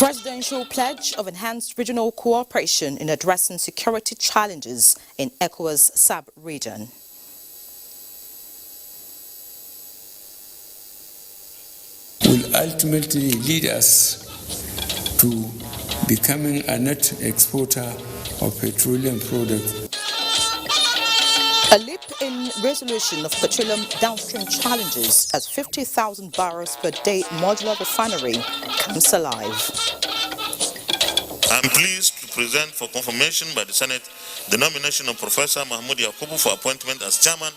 Presidential pledge of enhanced regional cooperation in addressing security challenges in ECOWAS sub-region. Will ultimately lead us to becoming a net exporter of petroleum products. A leap in resolution of petroleum downstream challenges as 50,000 barrels per day modular refinery comes alive. I'm pleased to present for confirmation by the Senate the nomination of Professor Mahmoud Yakubu for appointment as Chairman,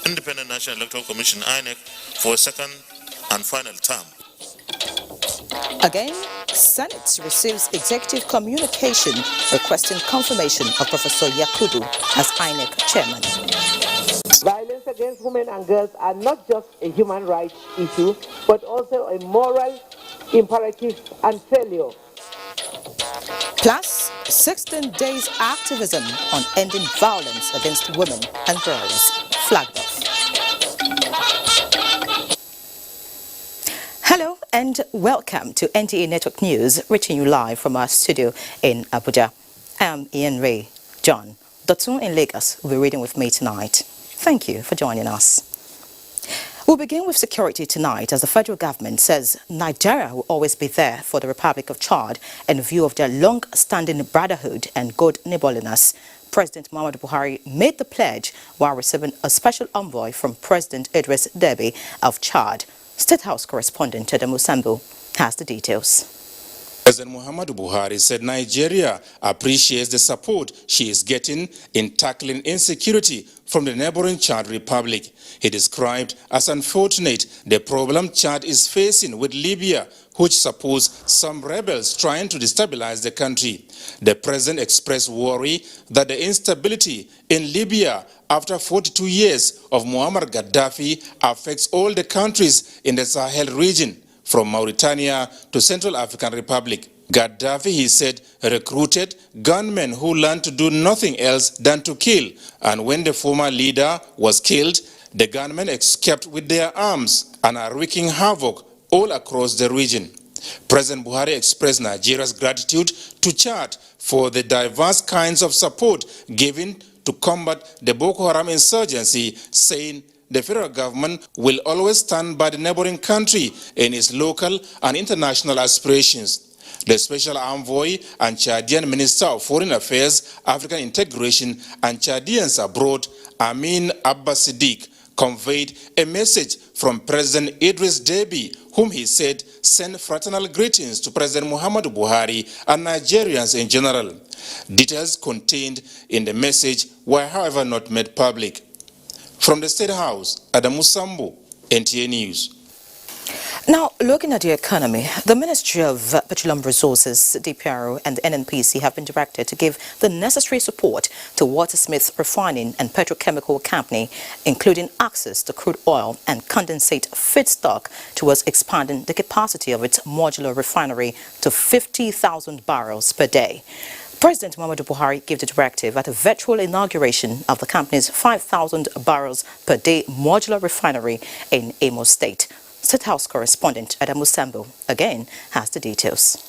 Independent National Electoral Commission (INEC) for a second and final term. Again, Senate receives executive communication requesting confirmation of Professor Yakubu as INEC Chairman. Violence against women and girls are not just a human rights issue, but also a moral imperative and failure. Plus, 16 days activism on ending violence against women and girls flagged off. Hello and welcome to NTA Network News, reaching you live from our studio in Abuja. I am Ian Ray. John Dotun in Lagos will be reading with me tonight. Thank you for joining us. We'll begin with security tonight as the federal government says Nigeria will always be there for the Republic of Chad in view of their long-standing brotherhood and good neighborliness. President Muhammadu Buhari made the pledge while receiving a special envoy from President Idris Deby of Chad. State House correspondent Adamu Sambu has the details. President Muhammadu Buhari said Nigeria appreciates the support she is getting in tackling insecurity from the neighboring Chad Republic. He described as unfortunate the problem Chad is facing with Libya, which supports some rebels trying to destabilize the country. The president expressed worry that the instability in Libya after 42 years of Muammar Gaddafi affects all the countries in the Sahel region, from Mauritania to Central African Republic. Gaddafi, he said, recruited gunmen who learned to do nothing else than to kill. And when the former leader was killed, the gunmen escaped with their arms and are wreaking havoc all across the region. President Buhari expressed Nigeria's gratitude to Chad for the diverse kinds of support given to combat the Boko Haram insurgency, saying the federal government will always stand by the neighboring country in its local and international aspirations. The Special Envoy and Chadian Minister of Foreign Affairs, African Integration and Chadians Abroad, Amin Abbas Siddiq, conveyed a message from President Idris Deby, whom he said sent fraternal greetings to President Muhammadu Buhari and Nigerians in general. Details contained in the message were, however, not made public. From the State House, Adamu Sambu, NTA News. Now, looking at the economy, the Ministry of Petroleum Resources, DPRO, and the NNPC have been directed to give the necessary support to Watersmith Refining and Petrochemical Company, including access to crude oil and condensate feedstock towards expanding the capacity of its modular refinery to 50,000 barrels per day. President Muhammadu Buhari gave the directive at a virtual inauguration of the company's 5,000 barrels per day modular refinery in Imo State. State House correspondent Adamu Sambu again has the details.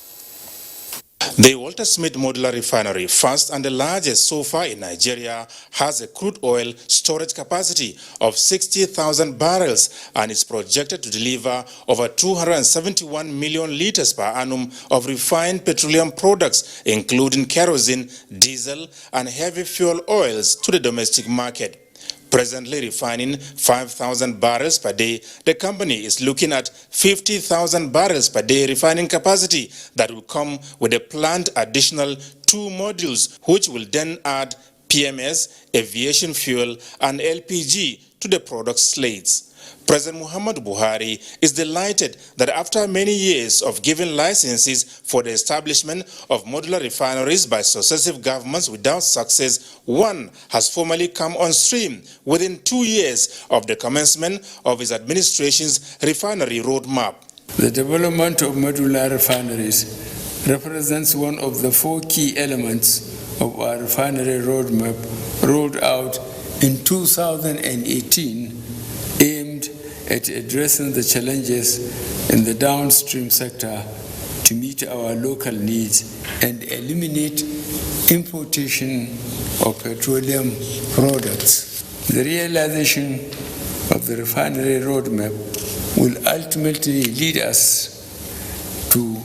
The Walter Smith Modular Refinery, first and the largest so far in Nigeria, has a crude oil storage capacity of 60,000 barrels and is projected to deliver over 271 million liters per annum of refined petroleum products, including kerosene, diesel, and heavy fuel oils to the domestic market. Presently refining 5,000 barrels per day, the company is looking at 50,000 barrels per day refining capacity that will come with a planned additional 2 modules, which will then add PMS, aviation fuel, and LPG to the product slates. President Muhammadu Buhari is delighted that after many years of giving licenses for the establishment of modular refineries by successive governments without success, one has formally come on stream within 2 years of the commencement of his administration's refinery roadmap. The development of modular refineries represents one of the 4 key elements of our refinery roadmap rolled out in 2018, aimed at addressing the challenges in the downstream sector to meet our local needs and eliminate importation of petroleum products. The realization of the refinery roadmap will ultimately lead us to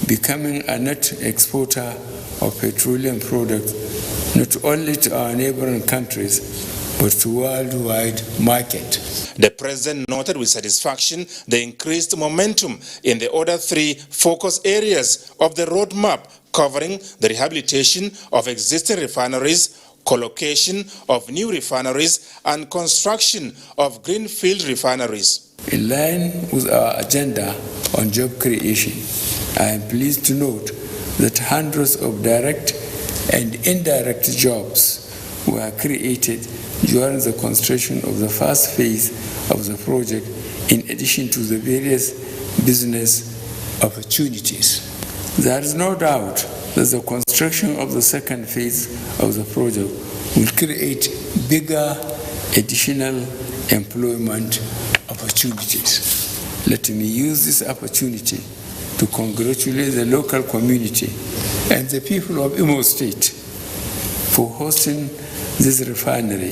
becoming a net exporter of petroleum products, not only to our neighboring countries, but to worldwide market. The president noted with satisfaction the increased momentum in the other three focus areas of the roadmap, covering the rehabilitation of existing refineries, collocation of new refineries, and construction of greenfield refineries. In line with our agenda on job creation, I am pleased to note that hundreds of direct and indirect jobs were created during the construction of the first phase of the project, in addition to the various business opportunities. There is no doubt that the construction of the second phase of the project will create bigger additional employment opportunities. Let me use this opportunity to congratulate the local community and the people of Imo State for hosting this refinery,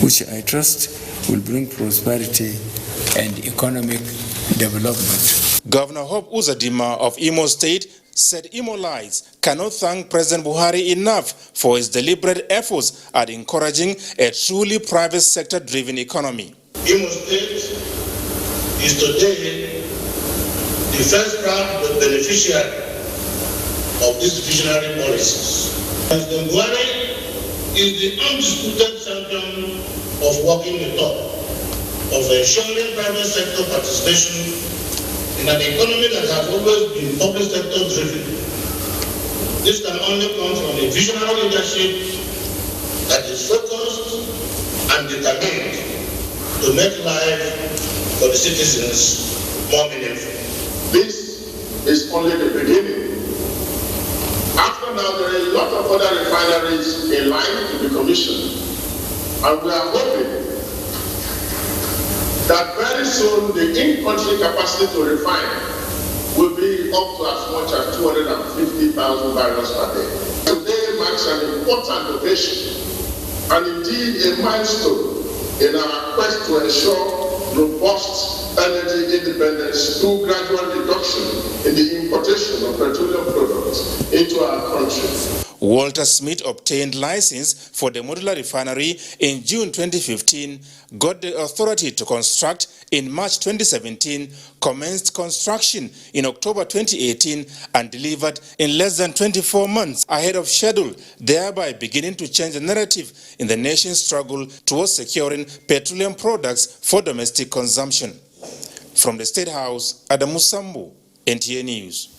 which I trust will bring prosperity and economic development. Governor Hope Uzodimma of Imo State said Imolites cannot thank President Buhari enough for his deliberate efforts at encouraging a truly private sector-driven economy. Imo State is today the first round beneficiary of these visionary policies. President Buhari is the undisputed champion of walking the talk, of ensuring private sector participation in an economy that has always been public sector driven. This can only come from a visionary leadership that is focused and determined to make life for the citizens more meaningful. This is only the beginning. After now, there are a lot of other refineries in line to be commissioned, and we are hoping that very soon the in-country capacity to refine will be up to as much as 250,000 barrels per day. Today marks an important occasion and indeed a milestone in our quest to ensure robust energy independence through gradual reduction in the importation of petroleum products into our country. Walter Smith obtained license for the Modular refinery in June 2015, got the authority to construct in March 2017, commenced construction in October 2018, and delivered in less than 24 months ahead of schedule, thereby beginning to change the narrative in the nation's struggle towards securing petroleum products for domestic consumption. From the State House, Adamu Sambu, NTA News.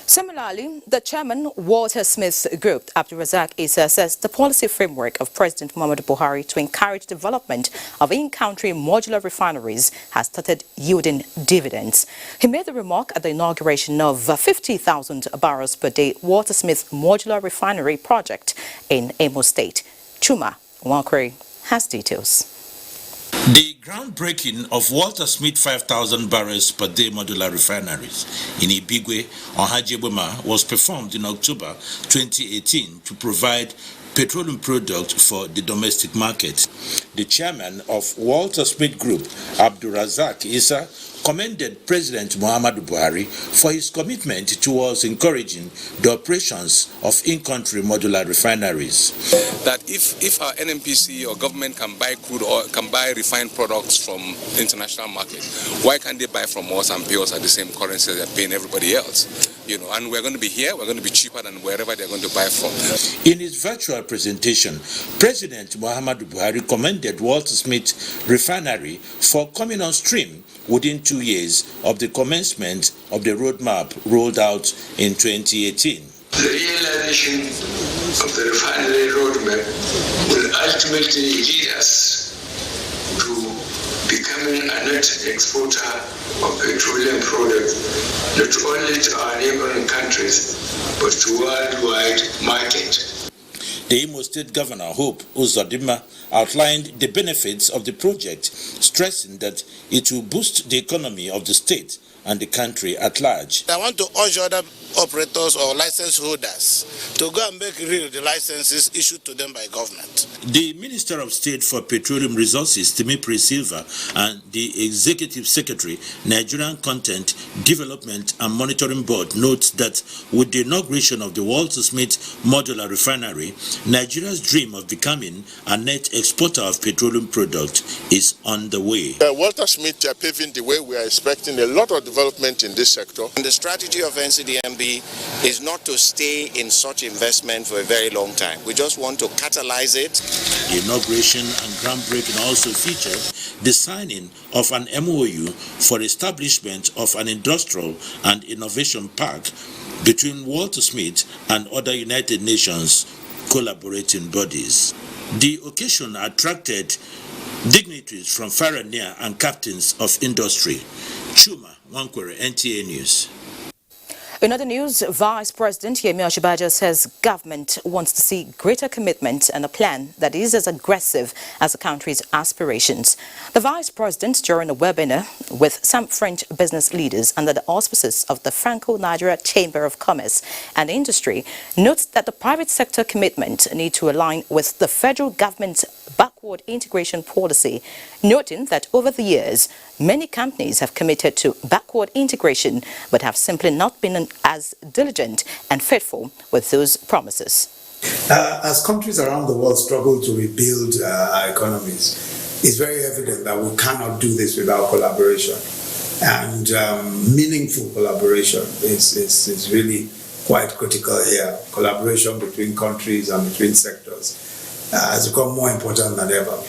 Similarly, the chairman, Walter Smith's group, Abdulrazak Issa, says the policy framework of President Muhammadu Buhari to encourage development of in-country modular refineries has started yielding dividends. He made the remark at the inauguration of 50,000 barrels per day Walter Smith Modular Refinery project in Imo State. Chuma Wankwe has details. The groundbreaking of Walter Smith 5,000 barrels per day modular refineries in Ibigwe on Hajeboma was performed in October 2018 to provide petroleum products for the domestic market. The chairman of Walter Smith Group, Abdulrazak Issa, commended President Muhammadu Buhari for his commitment towards encouraging the operations of in-country modular refineries. That if our NNPC or government can buy crude or can buy refined products from the international market, why can't they buy from us and pay us at the same currency they're paying everybody else? You know, and we're going to be here, we're going to be cheaper than wherever they're going to buy from. In his virtual presentation, President Muhammadu Buhari commended Walter Smith Refinery for coming on stream within 2 years of the commencement of the roadmap rolled out in 2018. The realization of the refinery roadmap will ultimately lead us to becoming a net exporter of petroleum products, not only to our neighboring countries, but to worldwide market. The Imo State Governor, Hope Uzodimma, outlined the benefits of the project, stressing that it will boost the economy of the state and the country at large. I want to urge other operators or license holders to go and make real the licenses issued to them by government. The Minister of State for Petroleum Resources, Timipri Silva, and the Executive Secretary, Nigerian Content Development and Monitoring Board, notes that with the inauguration of the Walter Smith Modular refinery, Nigeria's dream of becoming a net exporter of petroleum products is on the way. Walter Smith are paving the way. We are expecting a lot of development in this sector. And the strategy of NCDMB is not to stay in such investment for a very long time. We just want to catalyze it. The inauguration and groundbreaking also featured the signing of an MOU for establishment of an industrial and innovation park between Walter Smith and other United Nations collaborating bodies. The occasion attracted dignitaries from far and near and captains of industry. Chuma Wankwere, NTA News. In other news, Vice President Yemi Osinbajo says government wants to see greater commitment and a plan that is as aggressive as the country's aspirations. The Vice President, during a webinar with some French business leaders under the auspices of the Franco-Nigeria Chamber of Commerce and Industry, notes that the private sector commitment need to align with the federal government's backward integration policy, noting that over the years, many companies have committed to backward integration but have simply not been as diligent and faithful with those promises. As countries around the world struggle to rebuild our economies, it's very evident that we cannot do this without collaboration. And meaningful collaboration is really quite critical here. Collaboration between countries and between sectors has become more important than ever.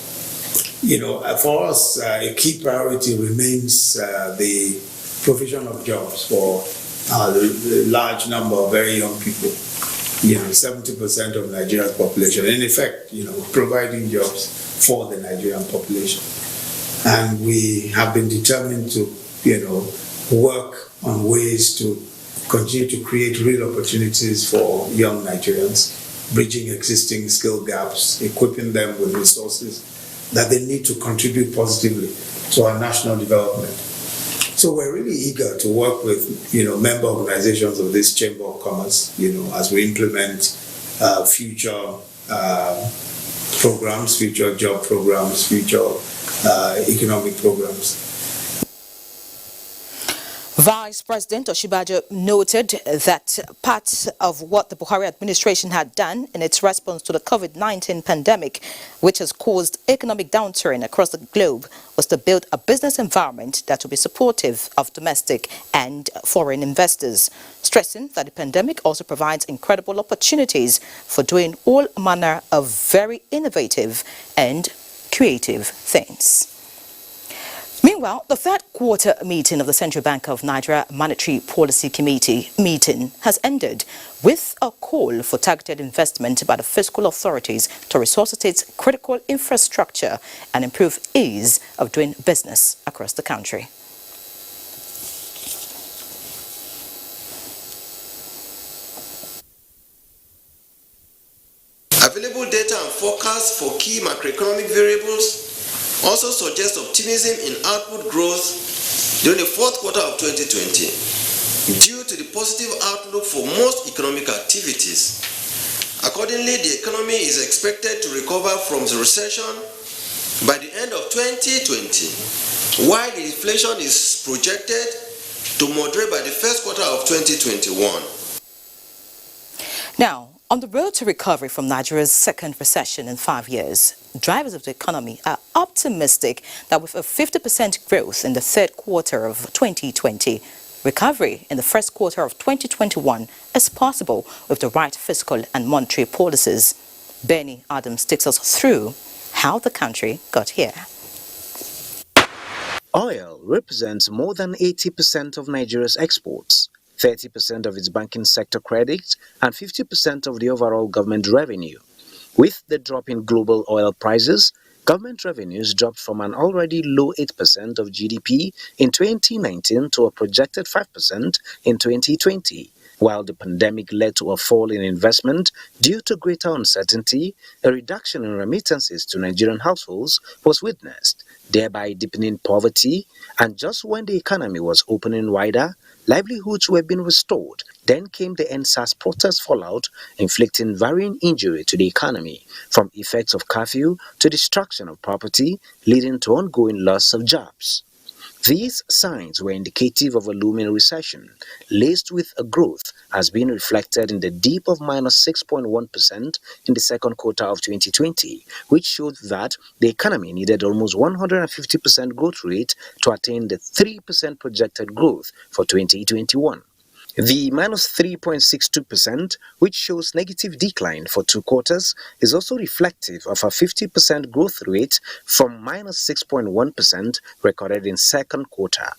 You know, for us, a key priority remains the provision of jobs for the large number of very young people. You know, 70% of Nigeria's population. In effect, you know, providing jobs for the Nigerian population. And we have been determined to, you know, work on ways to continue to create real opportunities for young Nigerians, bridging existing skill gaps, equipping them with resources that they need to contribute positively to our national development. So we're really eager to work with, you know, member organizations of this Chamber of Commerce, you know, as we implement future programs, future job programs, future economic programs. Vice President Osinbajo noted that part of what the Buhari administration had done in its response to the COVID-19 pandemic, which has caused economic downturn across the globe, was to build a business environment that will be supportive of domestic and foreign investors, stressing that the pandemic also provides incredible opportunities for doing all manner of very innovative and creative things. Meanwhile, the third quarter meeting of the Central Bank of Nigeria Monetary Policy Committee meeting has ended with a call for targeted investment by the fiscal authorities to resuscitate critical infrastructure and improve ease of doing business across the country. Available data and forecasts for key macroeconomic variables also suggests optimism in output growth during the fourth quarter of 2020 due to the positive outlook for most economic activities. Accordingly, the economy is expected to recover from the recession by the end of 2020, while the inflation is projected to moderate by the first quarter of 2021. Now, on the road to recovery from Nigeria's second recession in 5 years, drivers of the economy are optimistic that with a 50% growth in the third quarter of 2020, recovery in the first quarter of 2021 is possible with the right fiscal and monetary policies. Benny Adams takes us through how the country got here. Oil represents more than 80% of Nigeria's exports, 30% of its banking sector credit, and 50% of the overall government revenue. With the drop in global oil prices, government revenues dropped from an already low 8% of GDP in 2019 to a projected 5% in 2020. While the pandemic led to a fall in investment due to greater uncertainty, a reduction in remittances to Nigerian households was witnessed, thereby deepening poverty. And just when the economy was opening wider, livelihoods were being restored. Then came the NSAS protest fallout, inflicting varying injury to the economy, from effects of curfew to destruction of property, leading to ongoing loss of jobs. These signs were indicative of a looming recession, laced with a growth as being reflected in the dip of -6.1% in the second quarter of 2020, which showed that the economy needed almost 150% growth rate to attain the 3% projected growth for 2021. The -3.62%, which shows negative decline for 2 quarters, is also reflective of a 50% growth rate from -6.1% recorded in second quarter.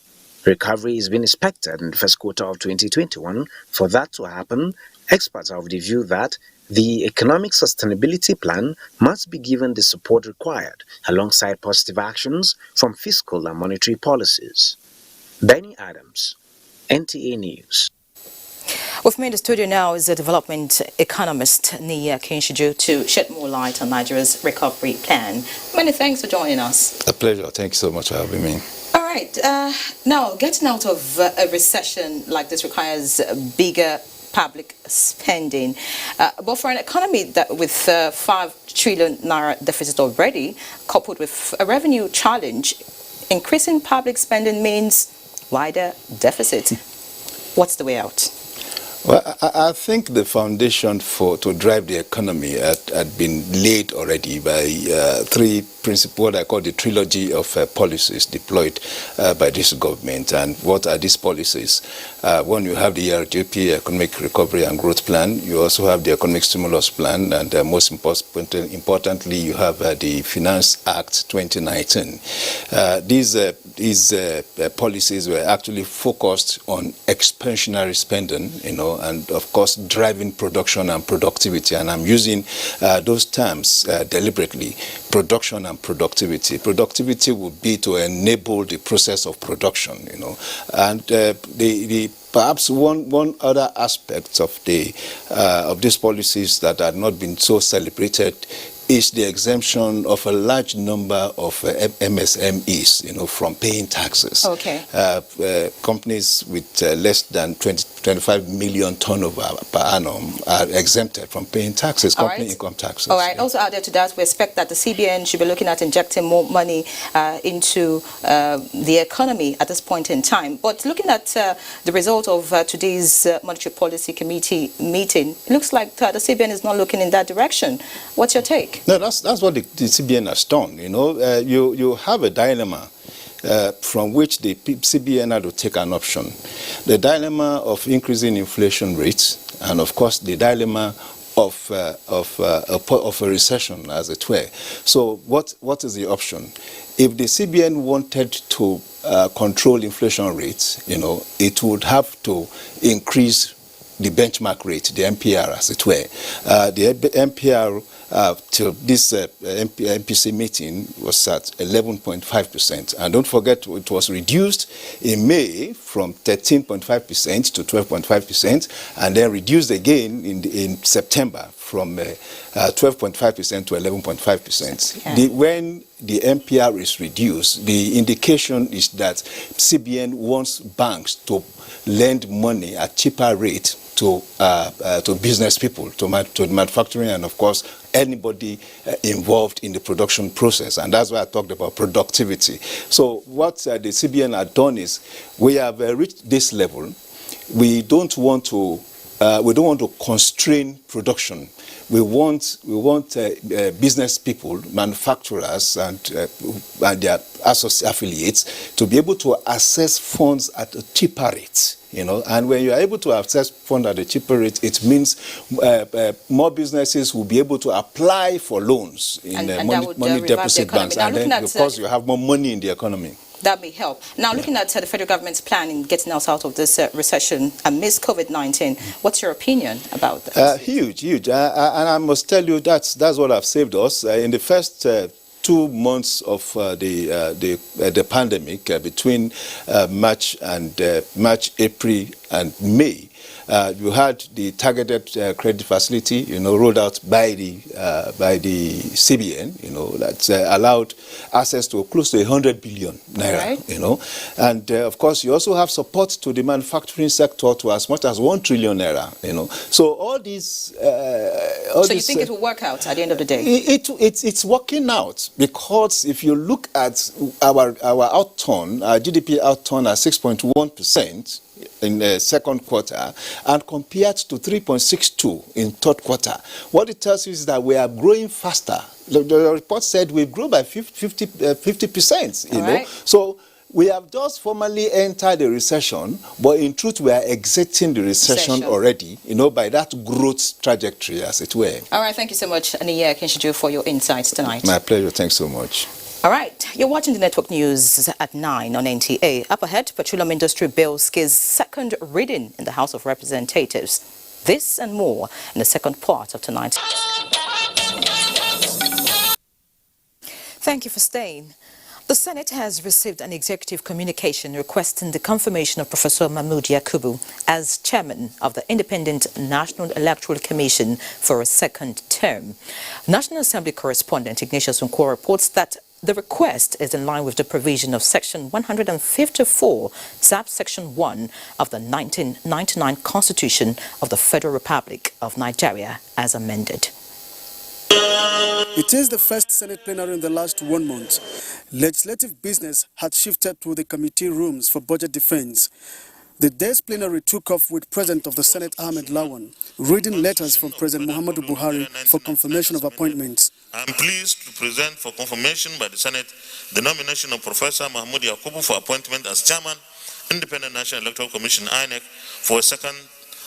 Recovery is being expected in the first quarter of 2021. For that to happen, experts are of the view that the economic sustainability plan must be given the support required, alongside positive actions from fiscal and monetary policies. Benny Adams, NTA News. With me in the studio now is the development economist Nia Kinshiju to shed more light on Nigeria's recovery plan. Many thanks for joining us. A pleasure. Thank you so much for having me. All right. Now, getting out of a recession like this requires bigger public spending. But for an economy that with 5 trillion naira deficit already, coupled with a revenue challenge, increasing public spending means wider deficit. What's the way out? Well, I think the foundation to drive the economy had been laid already by 3 principles, what I call the trilogy of policies deployed by this government. And what are these policies? One, you have the ERGP, Economic Recovery and Growth Plan. You also have the Economic Stimulus Plan, and most importantly, you have the Finance Act 2019. These policies were actually focused on expansionary spending, and of course driving production and productivity. And I'm using those terms deliberately: production and productivity. Productivity would be to enable the process of production, and perhaps one other aspect of these policies that had not been so celebrated is the exemption of a large number of MSMEs, from paying taxes. Okay. Companies with less than 25 million turnover per annum are exempted from paying taxes, income taxes. All right. Yeah. Also added to that, we expect that the CBN should be looking at injecting more money into the economy at this point in time. But looking at the result of today's Monetary Policy Committee meeting, it looks like the CBN is not looking in that direction. What's your take? No, that's what the CBN has done. You have a dilemma from which the CBN had to take an option. The dilemma of increasing inflation rates, and of course the dilemma of a recession, as it were. So what is the option? If the CBN wanted to control inflation rates, it would have to increase the benchmark rate, the MPR, as it were. The MPR till this MPC meeting was at 11.5%. And don't forget, it was reduced in May from 13.5% to 12.5%, and then reduced again in September from 12.5% to 11.5%. Yeah. When the MPR is reduced, the indication is that CBN wants banks to lend money at cheaper rate to business people, to manufacturing, and of course anybody involved in the production process. And that's why I talked about productivity. So what the CBN had done is, we have reached this level. We don't want to constrain production. We want business people, manufacturers, and their affiliates to be able to access funds at a cheaper rate. And when you are able to access funds at a cheaper rate, it means more businesses will be able to apply for loans in money deficit banks, and then because you have more money in the economy. That may help. Now, looking at the federal government's plan in getting us out of this recession amidst COVID-19, what's your opinion about that? Huge. And I must tell you, that's what have saved us. In the first 2 months of the pandemic, between March, April, and May, You had the targeted credit facility, rolled out by the CBN, that allowed access to close to 100 billion naira, and of course you also have support to the manufacturing sector to as much as 1 trillion naira, So all these. So you think it will work out at the end of the day? It's working out, because if you look at our outturn, our GDP outturn at 6.1% in the second quarter and compared to 3.62 in third quarter, what it tells you is that we are growing faster. The report said we grew by 50%, Right. So we have just formally entered the recession, but in truth we are exiting the recession already, by that growth trajectory, as it were. All right, thank you so much, Aniya Kinshiju, for your insights tonight. My pleasure, thanks so much. All right, you're watching the network news at 9 on NTA. Up ahead, Petroleum Industry Bill skids second reading in the House of Representatives. This and more in the second part of tonight. Thank you for staying. The Senate has received an executive communication requesting the confirmation of Professor Mahmood Yakubu as chairman of the Independent National Electoral Commission for a second term. National Assembly correspondent Ignatius Nkwo reports that the request is in line with the provision of Section 154, subsection 1 of the 1999 Constitution of the Federal Republic of Nigeria as amended. It is the first Senate plenary in the last 1 month. Legislative business had shifted to the committee rooms for budget defense. The day's plenary took off with President of the Senate Ahmed Lawan reading letters from President Muhammadu Buhari for confirmation of appointments. I am pleased to present for confirmation by the Senate the nomination of Professor Mahmood Yakubu for appointment as Chairman, Independent National Electoral Commission (INEC) for a second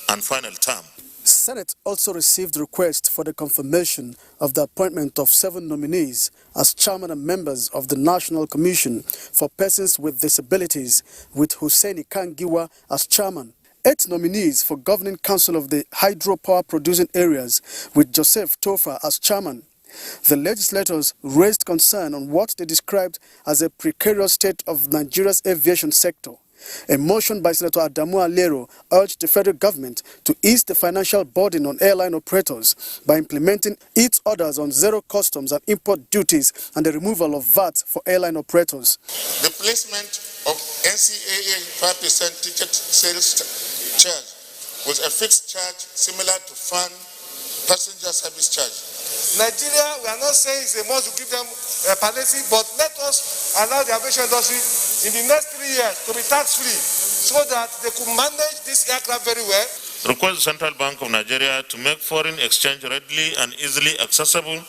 and final term. Senate also received request for the confirmation of the appointment of 7 nominees as chairman and members of the National Commission for Persons with Disabilities, with Hussaini Kangiwa as chairman. 8 nominees for Governing Council of the Hydropower Producing Areas, with Joseph Tofa as chairman. The legislators raised concern on what they described as a precarious state of Nigeria's aviation sector. A motion by Senator Adamu Alero urged the federal government to ease the financial burden on airline operators by implementing its orders on zero customs and import duties and the removal of VAT for airline operators. The placement of NCAA 5% ticket sales charge with a fixed charge similar to fan passenger service charge. Nigeria, we are not saying it's a must to give them palliative, but let us allow the aviation industry in the next 3 years to be tax-free so that they could manage this aircraft very well. Request the Central Bank of Nigeria to make foreign exchange readily and easily accessible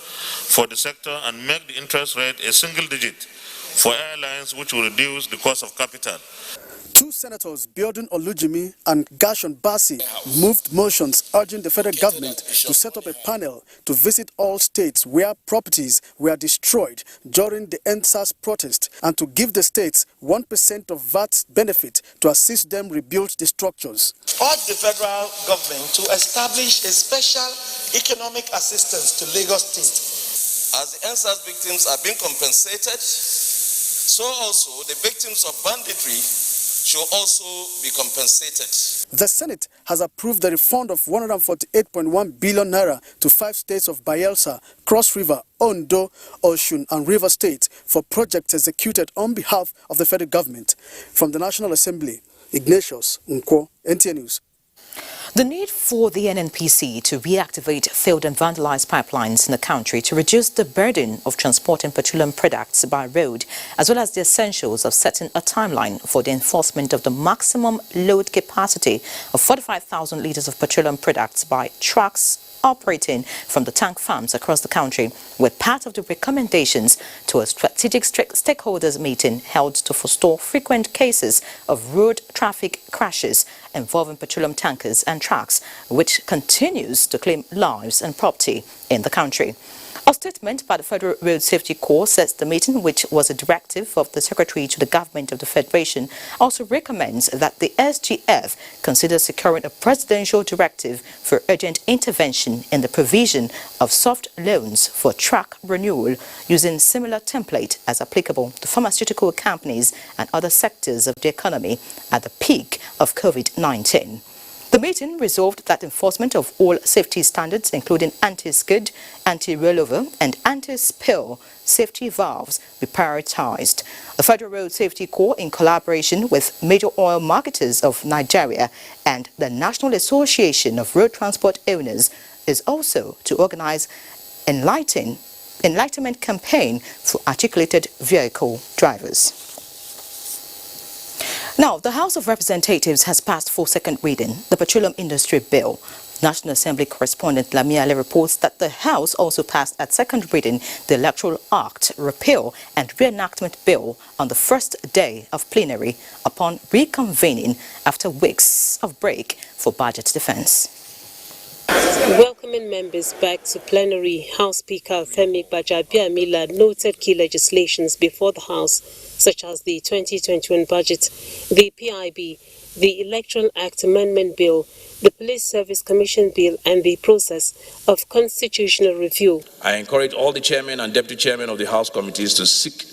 for the sector and make the interest rate a single digit for airlines, which will reduce the cost of capital. 2 senators, Biodun Olujimi and Gashon Basi, moved motions urging the federal government to set up a panel to visit all states where properties were destroyed during the EndSARS protest and to give the states 1% of VAT benefit to assist them rebuild the structures. Urge the federal government to establish a special economic assistance to Lagos State. As the EndSARS victims are being compensated, so also the victims of banditry should also be compensated. The Senate has approved the refund of 148.1 billion naira to 5 states of Bayelsa, Cross River, Ondo, Osun and River State for projects executed on behalf of the federal government. From the National Assembly, Ignatius Nkwo, NTA News. The need for the NNPC to reactivate failed and vandalized pipelines in the country to reduce the burden of transporting petroleum products by road, as well as the essentials of setting a timeline for the enforcement of the maximum load capacity of 45,000 litres of petroleum products by trucks operating from the tank farms across the country were part of the recommendations to a strategic stakeholders meeting held to forestall frequent cases of road traffic crashes involving petroleum tankers and trucks, which continues to claim lives and property in the country. A statement by the Federal Road Safety Corps says the meeting, which was a directive of the Secretary to the Government of the Federation, also recommends that the SGF consider securing a presidential directive for urgent intervention in the provision of soft loans for truck renewal using similar template as applicable to pharmaceutical companies and other sectors of the economy at the peak of COVID-19. The meeting resolved that enforcement of all safety standards, including anti-skid, anti-rollover and anti-spill safety valves, be prioritized. The Federal Road Safety Corps, in collaboration with major oil marketers of Nigeria and the National Association of Road Transport Owners, is also to organize enlightenment campaign for articulated vehicle drivers. Now, the House of Representatives has passed for second reading the Petroleum Industry Bill. National Assembly correspondent Lamiale reports that the House also passed at second reading the Electoral Act Repeal and Reenactment Bill on the first day of plenary upon reconvening after weeks of break for budget defense. Welcoming members back to plenary, House Speaker Femi Gbajabiamila noted key legislations before the House, such as the 2021 budget, the PIB, the Electoral Act Amendment Bill, the Police Service Commission Bill, and the process of constitutional review. I encourage all the chairmen and deputy chairmen of the House committees to seek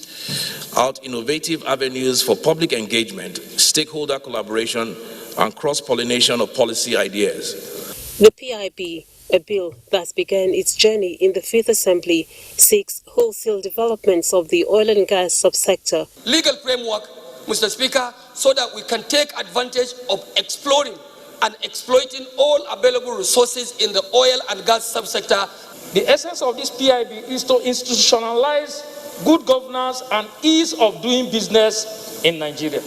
out innovative avenues for public engagement, stakeholder collaboration, and cross-pollination of policy ideas. The PIB, a bill that began its journey in the 5th Assembly, seeks wholesale developments of the oil and gas subsector. Legal framework, Mr. Speaker, so that we can take advantage of exploring and exploiting all available resources in the oil and gas subsector. The essence of this PIB is to institutionalize good governance and ease of doing business in Nigeria.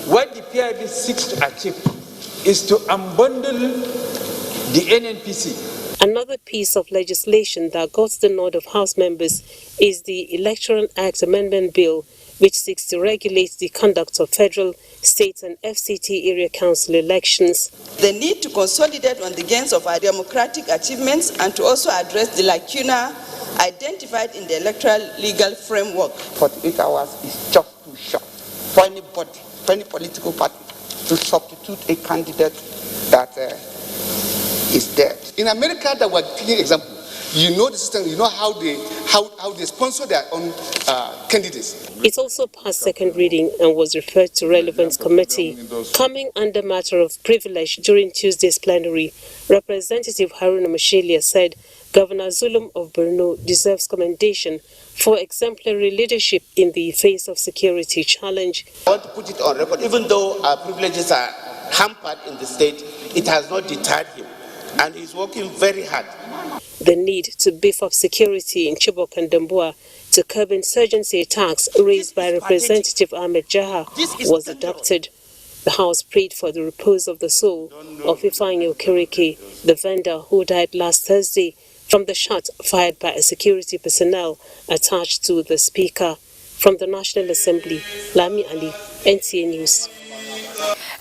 What the PIB seeks to achieve is to unbundle the NNPC. Another piece of legislation that got the nod of House members is the Electoral Act Amendment Bill, which seeks to regulate the conduct of federal, state and FCT area council elections. The need to consolidate on the gains of our democratic achievements and to also address the lacuna identified in the electoral legal framework. 48 hours is just too short for anybody, for any political party to substitute a candidate that is dead. In America, that we're taking example, you know the system, you know how they sponsor their own candidates. It also passed second reading and was referred to relevant committee. Coming under matter of privilege during Tuesday's plenary, Representative Haruna Mashilia said Governor Zulum of Borno deserves commendation for exemplary leadership in the face of security challenge. I want to put it on record, even though our privileges are hampered in the state, it has not deterred him. And he's working very hard. The need to beef up security in Chibok and Damboa to curb insurgency attacks raised by Representative Ahmed Jaha was adopted. The House prayed for the repose of the soul of Ifeanyi Okereke, the vendor who died last Thursday from the shot fired by a security personnel attached to the Speaker. From the National Assembly, Lami Ali, NTA News.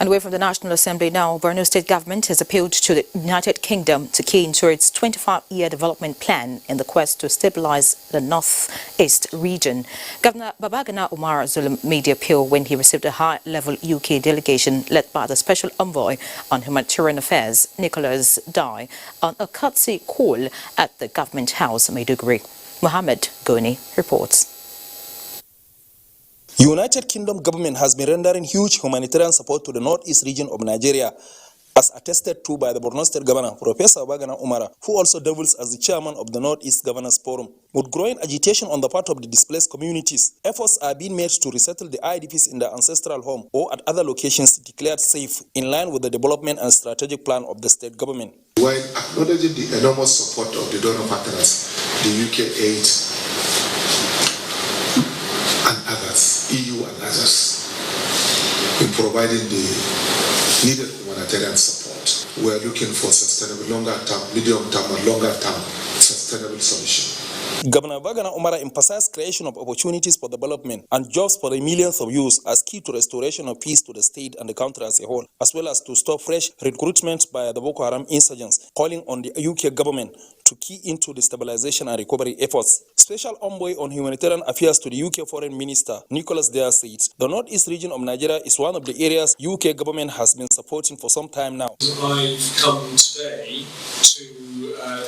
And away from the National Assembly now, Borno State Government has appealed to the United Kingdom to key into its 25-year development plan in the quest to stabilize the North-East region. Governor Babagana Umar Zulum made the appeal when he received a high-level UK delegation led by the Special Envoy on Humanitarian Affairs, Nicholas Dye, on a courtesy call at the Government House, Maiduguri. Mohammed Goni reports. United Kingdom government has been rendering huge humanitarian support to the northeast region of Nigeria, as attested to by the Borno State Governor, Professor Babagana Umara, who also doubles as the chairman of the Northeast Governors Forum. With growing agitation on the part of the displaced communities, efforts are being made to resettle the IDPs in their ancestral home or at other locations declared safe, in line with the development and strategic plan of the state government. While acknowledging the enormous support of the donor partners, the UK aid, and others, EU and others, in providing the needed humanitarian support, we are looking for sustainable longer-term, medium-term, and longer-term sustainable solution. Governor Babagana Umara emphasized creation of opportunities for development and jobs for the millions of youths as key to restoration of peace to the state and the country as a whole, as well as to stop fresh recruitment by the Boko Haram insurgents, calling on the UK government to key into the stabilization and recovery efforts. Special Envoy on Humanitarian Affairs to the UK Foreign Minister, Nicholas Dyer, said the northeast region of Nigeria is one of the areas UK government has been supporting for some time now. I've come today to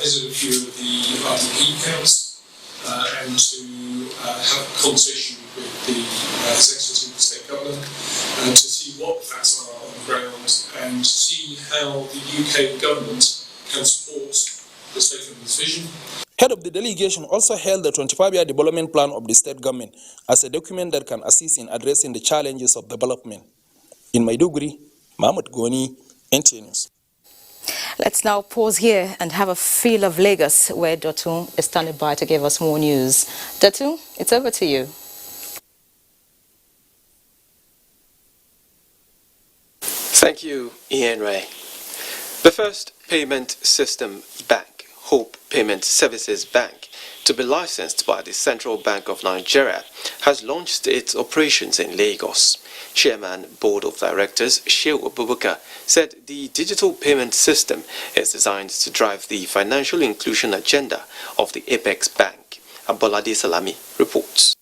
visit a few of the IDP camps and to have a conversation with the executive state government to see what the facts are on the ground and see how the UK government can support the state government's vision. Head of the delegation also held the 25-year development plan of the state government as a document that can assist in addressing the challenges of development. In Maiduguri, Mahmoud Goni, NTA News. Let's now pause here and have a feel of Lagos, where Dotun is standing by to give us more news. Dotun, it's over to you. Thank you, Ian Ray. The first payment system bank, Hope Payment Services Bank, to be licensed by the Central Bank of Nigeria, has launched its operations in Lagos. Chairman, Board of Directors Shehu Abubakar said the digital payment system is designed to drive the financial inclusion agenda of the Apex Bank. Abolade Salami reports.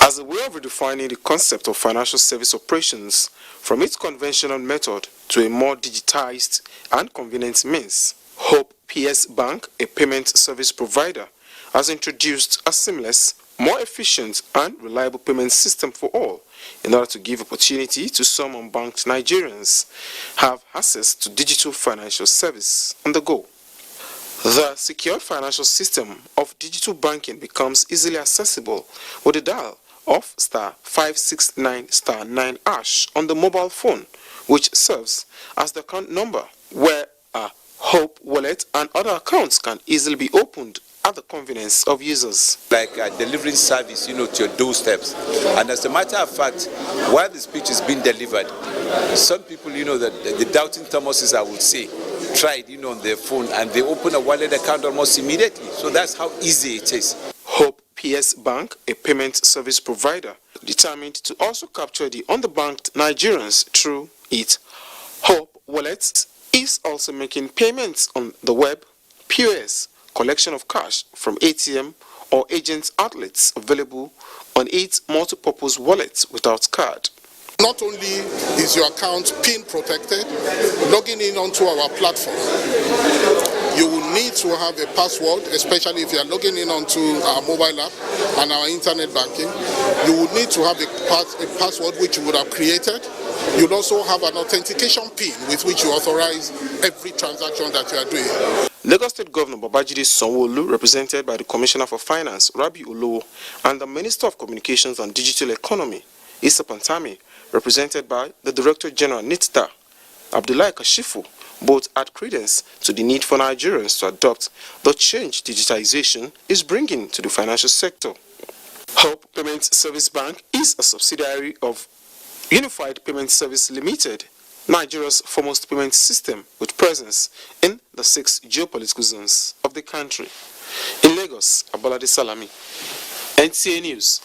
As a way of redefining the concept of financial service operations from its conventional method to a more digitized and convenient means, Hope PS Bank, a payment service provider, has introduced a seamless, more efficient and reliable payment system for all in order to give opportunity to some unbanked Nigerians have access to digital financial service on the go. The secure financial system of digital banking becomes easily accessible with a dial of *569*9# on the mobile phone, which serves as the account number where a Hope wallet and other accounts can easily be opened at the convenience of users. Like delivering service, to your doorsteps. And as a matter of fact, while the speech is being delivered, some people, that the doubting Thomases, I would say, tried, on their phone and they open a wallet account almost immediately. So that's how easy it is. Hope PS Bank, a payment service provider, determined to also capture the underbanked Nigerians through its Hope Wallet, is also making payments on the web, POS, collection of cash from ATM or agents outlets available on its multi-purpose wallets without card. Not only is your account PIN protected, logging in onto our platform, you will need to have a password, especially if you are logging in onto our mobile app and our internet banking. You will need to have a password which you would have created. You'll also have an authentication PIN with which you authorize every transaction that you are doing. Lagos State Governor Babajide Sanwo-Olu, represented by the Commissioner for Finance, Rabi Olowo, and the Minister of Communications and Digital Economy, Issa Pantami, represented by the Director General NITDA, Abdullahi Kashifu, both add credence to the need for Nigerians to adopt the change digitization is bringing to the financial sector. Hope Payment Service Bank is a subsidiary of Unified Payment Service Limited, Nigeria's foremost payment system with presence in the 6 geopolitical zones of the country. In Lagos, Abolade Salami, NTA News.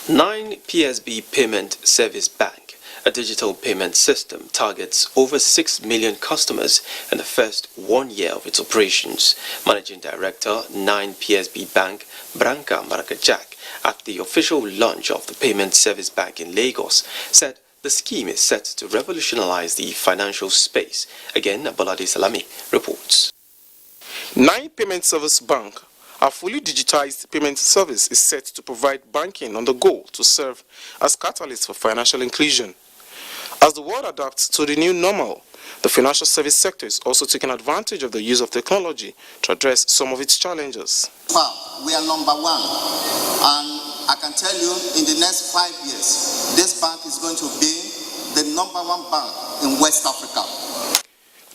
9 PSB Payment Service Bank, a digital payment system, targets over 6 million customers in the first 1 year of its operations. Managing Director, 9 PSB Bank, Branka Marakajak, at the official launch of the Payment Service Bank in Lagos, said the scheme is set to revolutionize the financial space. Again, Abolade Salami reports. 9 Payment Service Bank, a fully digitized payment service, is set to provide banking on the go to serve as catalyst for financial inclusion. As the world adapts to the new normal, the financial service sector is also taking advantage of the use of technology to address some of its challenges. Wow, we are number 1, and I can tell you in the next 5 years, this bank is going to be the number 1 bank in West Africa.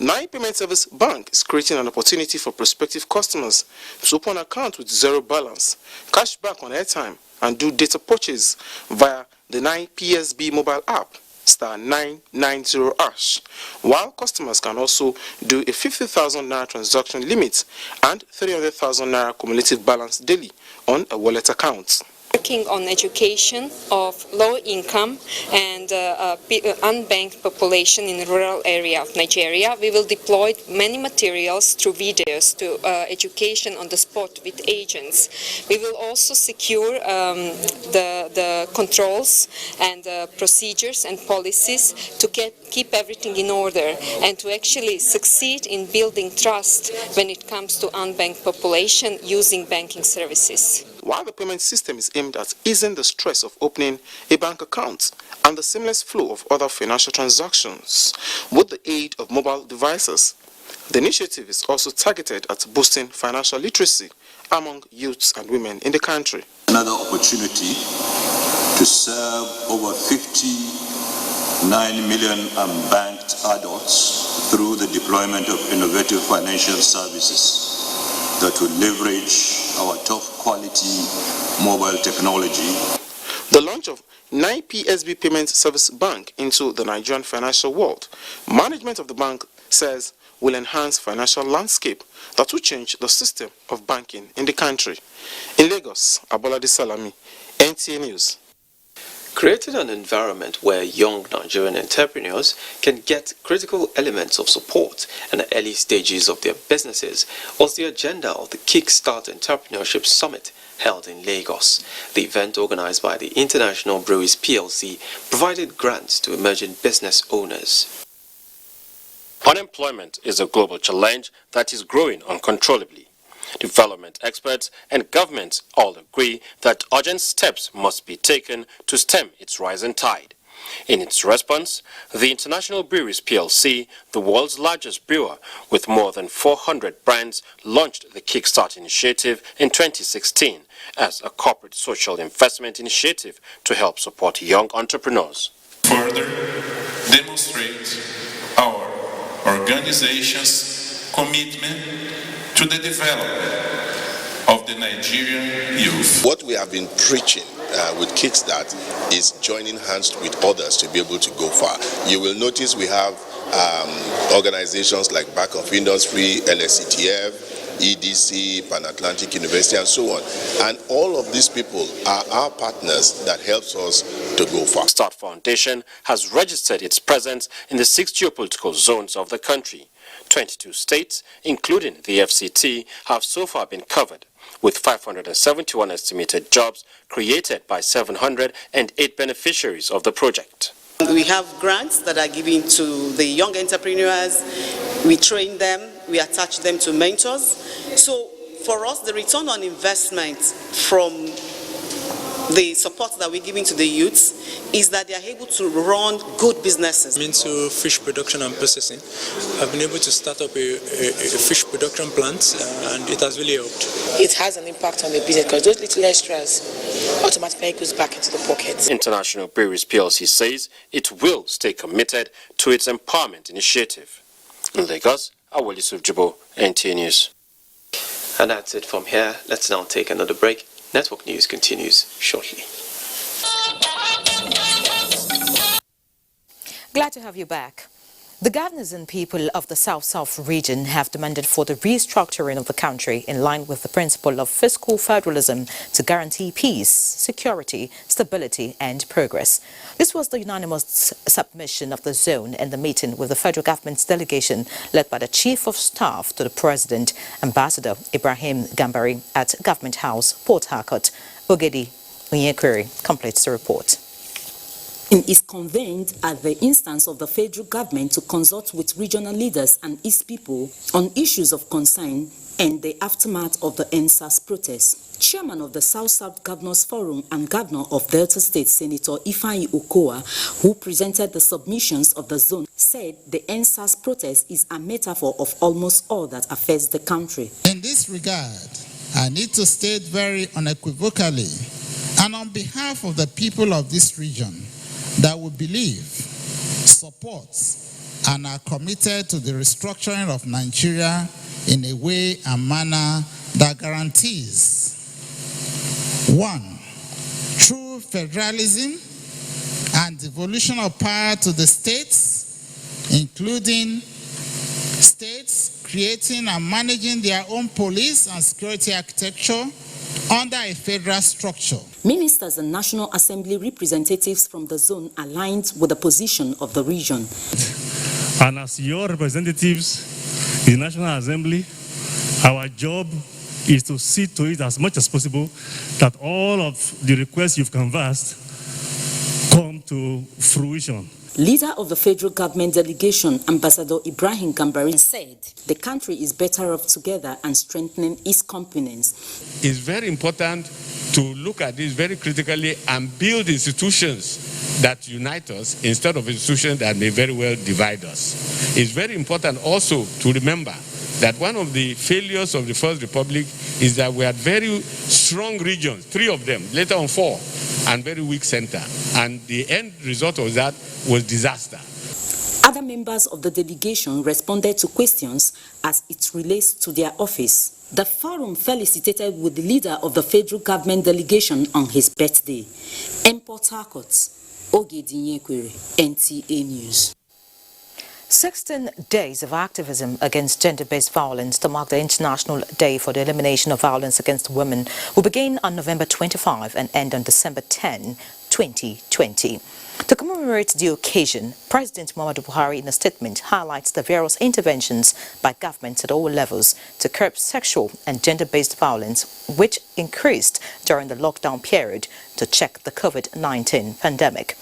9 Payment Service Bank is creating an opportunity for prospective customers to open an account with zero balance, cash back on airtime, and do data purchase via the 9 PSB mobile app, *990#, while customers can also do a 50,000 naira transaction limit and 300,000 naira cumulative balance daily on a wallet account. Working on education of low income and unbanked population in the rural area of Nigeria, we will deploy many materials through videos to education on the spot with agents. We will also secure the controls and procedures and policies to keep everything in order and to actually succeed in building trust when it comes to unbanked population using banking services. while the payment system is aimed at easing the stress of opening a bank account and the seamless flow of other financial transactions with the aid of mobile devices, the initiative is also targeted at boosting financial literacy among youths and women in the country. Another opportunity to serve over 59 million unbanked adults through the deployment of innovative financial services that will leverage our top-quality mobile technology. The launch of 9 PSB Payment Service Bank into the Nigerian financial world, management of the bank says will enhance financial landscape that will change the system of banking in the country. In Lagos, Abolade Salami, NTA News. Creating an environment where young Nigerian entrepreneurs can get critical elements of support in the early stages of their businesses was the agenda of the Kickstart Entrepreneurship Summit held in Lagos. The event, organized by the International Breweries PLC, provided grants to emerging business owners. Unemployment is a global challenge that is growing uncontrollably. Development experts and governments all agree that urgent steps must be taken to stem its rising tide. In its response, the International Breweries PLC, the world's largest brewer with more than 400 brands, launched the Kickstart initiative in 2016 as a corporate social investment initiative to help support young entrepreneurs. Further, demonstrate our organization's commitment to the development of the Nigerian youth. What we have been preaching with Kickstart is joining hands with others to be able to go far. You will notice we have organizations like Back of Industry, LSETF, EDC, Pan-Atlantic University, and so on. And all of these people are our partners that helps us to go far. Start Foundation has registered its presence in the 6 geopolitical zones of the country. 22 states, including the FCT, have so far been covered, with 571 estimated jobs created by 708 beneficiaries of the project. We have grants that are given to the young entrepreneurs. We train them, we attach them to mentors. So for us, the return on investment from the support that we're giving to the youths is that they are able to run good businesses. I'm into fish production and processing. I've been able to start up a fish production plant and it has really helped. It has an impact on the business because those little extras automatically goes back into the pockets. International Breweries PLC says it will stay committed to its empowerment initiative. In Lagos, Awal Yusuf Jibo, NTA News. And that's it from here. Let's now take another break. Network News continues shortly. Glad to have you back. The governors and people of the South-South region have demanded for the restructuring of the country in line with the principle of fiscal federalism to guarantee peace, security, stability and progress. This was the unanimous submission of the zone in the meeting with the federal government's delegation led by the Chief of Staff to the President, Ambassador Ibrahim Gambari at Government House, Port Harcourt. Ogedi Onyekwere completes the report. It is convened at the instance of the federal government to consult with regional leaders and its people on issues of concern and the aftermath of the NSAS protest. Chairman of the South-South Governors Forum and Governor of Delta State, Senator Ifeanyi Okowa, who presented the submissions of the zone, said the NSAS protest is a metaphor of almost all that affects the country. In this regard, I need to state very unequivocally and on behalf of the people of this region that we believe, support, and are committed to the restructuring of Nigeria in a way and manner that guarantees 1. True federalism and devolution of power to the states, including states creating and managing their own police and security architecture under a federal structure. Ministers and National Assembly representatives from the zone aligned with the position of the region. And as your representatives in the National Assembly, our job is to see to it as much as possible that all of the requests you've canvassed come to fruition. Leader of the federal government delegation, Ambassador Ibrahim Gambari, said the country is better off together and strengthening its components. It's very important to look at this very critically and build institutions that unite us instead of institutions that may very well divide us. It's very important also to remember that one of the failures of the First Republic is that we had very strong regions, 3 of them, later on 4, and very weak center. And the end result of that was disaster. Other members of the delegation responded to questions as it relates to their office. The forum felicitated with the leader of the federal government delegation on his birthday. In Port Harcourt, Ogedinyekwere, NTA News. 16 days of activism against gender-based violence to mark the International Day for the Elimination of Violence Against Women will begin on November 25 and end on December 10, 2020. To commemorate the occasion, President Muhammadu Buhari in a statement highlights the various interventions by governments at all levels to curb sexual and gender-based violence, which increased during the lockdown period to check the COVID-19 pandemic.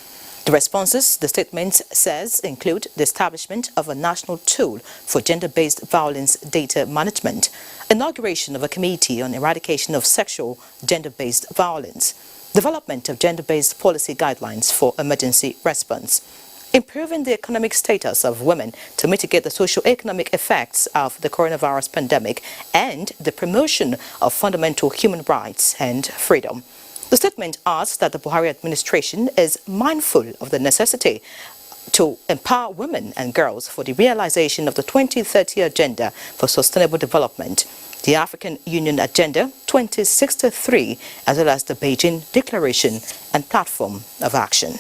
The responses, the statement says, include the establishment of a national tool for gender-based violence data management, inauguration of a committee on eradication of sexual gender-based violence, development of gender-based policy guidelines for emergency response, improving the economic status of women to mitigate the socio-economic effects of the coronavirus pandemic, and the promotion of fundamental human rights and freedom. The statement adds that the Buhari administration is mindful of the necessity to empower women and girls for the realization of the 2030 Agenda for Sustainable Development, the African Union Agenda 2063, as well as the Beijing Declaration and Platform of Action.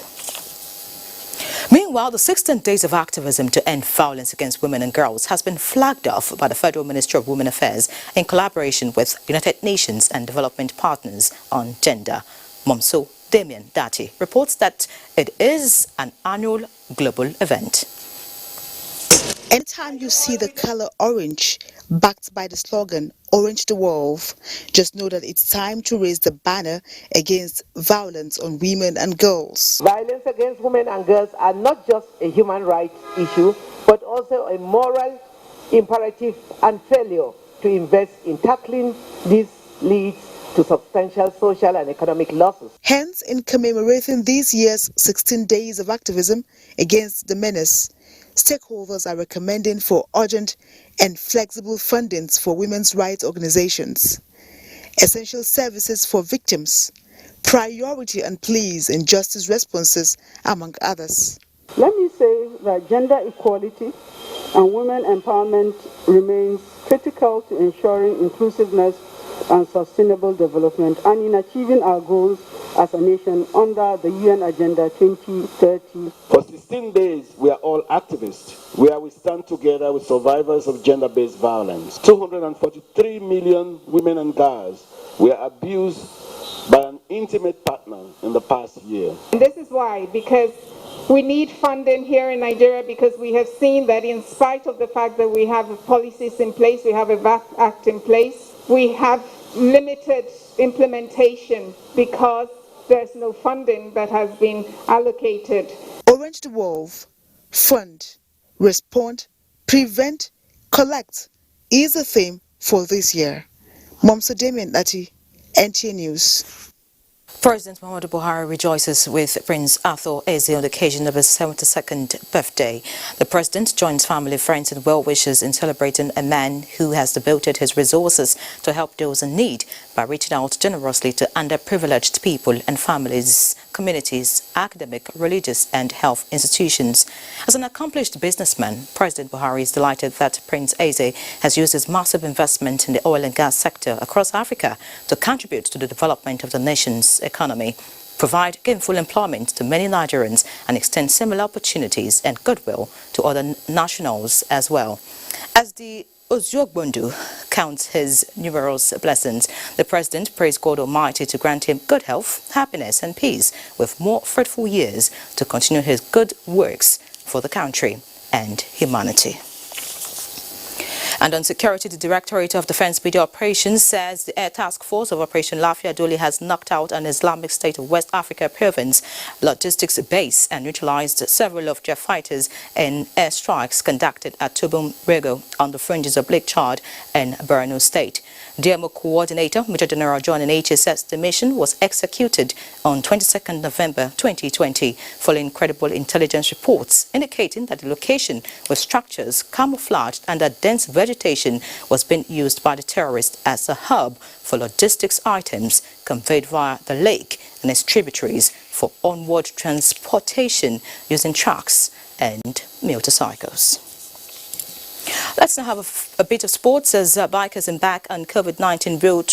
Meanwhile, the 16 days of activism to end violence against women and girls has been flagged off by the Federal Ministry of Women Affairs in collaboration with United Nations and development partners on gender. Momso Damien Dati reports that it is an annual global event. Anytime you see the color orange, backed by the slogan, Orange the World, just know that it's time to raise the banner against violence on women and girls. Violence against women and girls are not just a human rights issue, but also a moral imperative and failure to invest in tackling these leads to substantial social and economic losses. Hence, in commemorating this year's 16 days of activism against the menace, stakeholders are recommending for urgent and flexible fundings for women's rights organizations, essential services for victims, priority on pleas and justice responses, among others. Let me say that gender equality and women empowerment remains critical to ensuring inclusiveness and sustainable development, and in achieving our goals as a nation under the UN Agenda 2030. For 16 days, we are all activists, where we stand together with survivors of gender-based violence. 243 million women and girls were abused by an intimate partner in the past year. And this is why, because we need funding here in Nigeria, because we have seen that in spite of the fact that we have policies in place, we have a VAC Act in place, we have limited implementation because there's no funding that has been allocated. Orange the World, fund, respond, prevent, collect is the theme for this year. Momso Damien Dati, NTA News. President Muhammadu Buhari rejoices with Prince Arthur Eze on the occasion of his 72nd birthday. The president joins family, friends and well-wishers in celebrating a man who has devoted his resources to help those in need by reaching out generously to underprivileged people and families, communities, academic, religious and health institutions. As an accomplished businessman, President Buhari is delighted that Prince Eze has used his massive investment in the oil and gas sector across Africa to contribute to the development of the nation's economy, provide gainful employment to many Nigerians and extend similar opportunities and goodwill to other nationals as well. As the Ozuogbundu counts his numerous blessings, the president prays God Almighty to grant him good health, happiness and peace with more fruitful years to continue his good works for the country and humanity. And on security, the Directorate of Defense Media Operations says the Air Task Force of Operation Lafia Doli has knocked out an Islamic State of West Africa province logistics base and neutralized several of their fighters in airstrikes conducted at Tubum Rego on the fringes of Lake Chad and Borno State. DMO Coordinator Major General John Eneche says the mission was executed on 22nd November 2020 following credible intelligence reports indicating that the location with structures camouflaged under dense vegetation was being used by the terrorists as a hub for logistics items conveyed via the lake and its tributaries for onward transportation using trucks and motorcycles. Let's now have a bit of sports as bikers embark on COVID-19 road